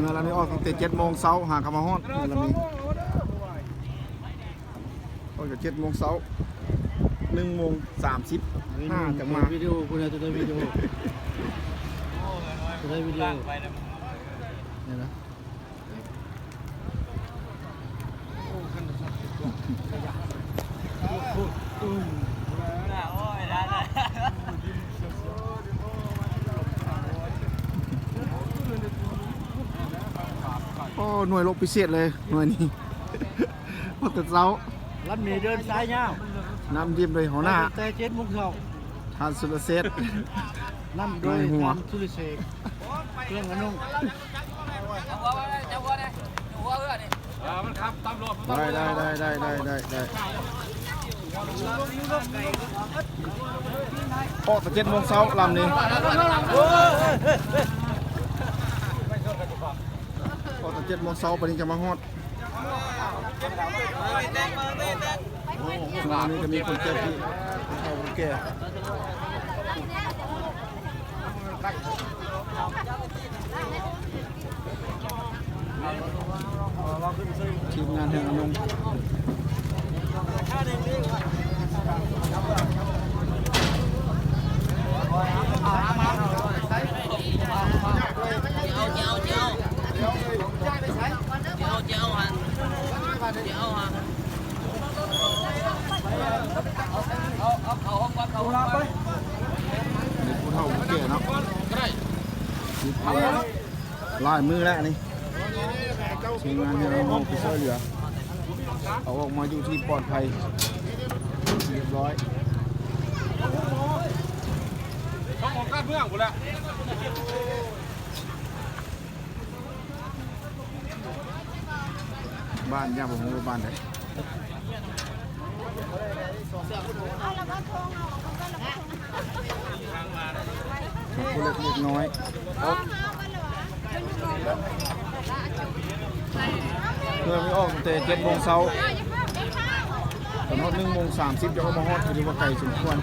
เงินเรานี่ออกตั้งแต่7 โมงเช้าหากำมาฮอดเงินเรานี่ออกจาก7 โมงเช้า1 โมง 30จะมาวิดีโอคุณจะได้วิดีโอจะได้วิดีโอเนี่ยนะโอ้หน่วยรบพิเศษเลยหน่วยนี้พอตื่นเช้า รัดมีเดินซ้ายเงา น้ำจิ้มเลยหัวหน้า แต่7 โมงเช้า ทานสุรเซต น้ำโดยทานสุริเสกเครื่องกระนุ่ง มันครับตำรวจ ได้ออกแต่7 โมงเช้าลำนี้ออกแต่7 โมงเช้าไปนี้จะมาฮอดงานนี้จะมีคนเจ็บที่เขาแก่ทีมงานแห่งอนงเด็กผู้เฒ่าผู้แก่เนาะลายมือแล้วนี่ทีมงานแห่งอนงไปช่วยเหลือเอาออกมาอยู่ที่ปลอดภัยเรียบร้อย ต้องของการเมืองหมดแล้ว บ้านย่าผมรู้บ้านไหนคนเล็กน้อยเพื่อไม่ออกแต่7 โมงเช้าตอนฮอด1 โมง 30จะเข้ามาฮอดถือว่าไกลสมควร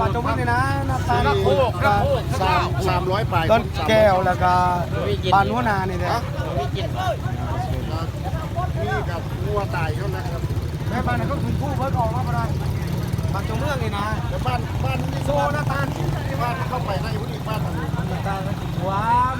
ปลาตรงนี้นะน้ำตาล 300 ปลาย ต้นแก้วแล้วก็ปลาหัวนานี่แหละ มีกับงัวตายเท่านั้นครับ แม่บ้านเขาถึงคู่เพิ่งออกมาได้ปลาตรงเมืองนี่นะ แต่บ้านนี่โซ่หน้าตาลบ้านเข้าไปได้ผู้หญิงบ้านมัน น้ำตาลก็ถึงว้าม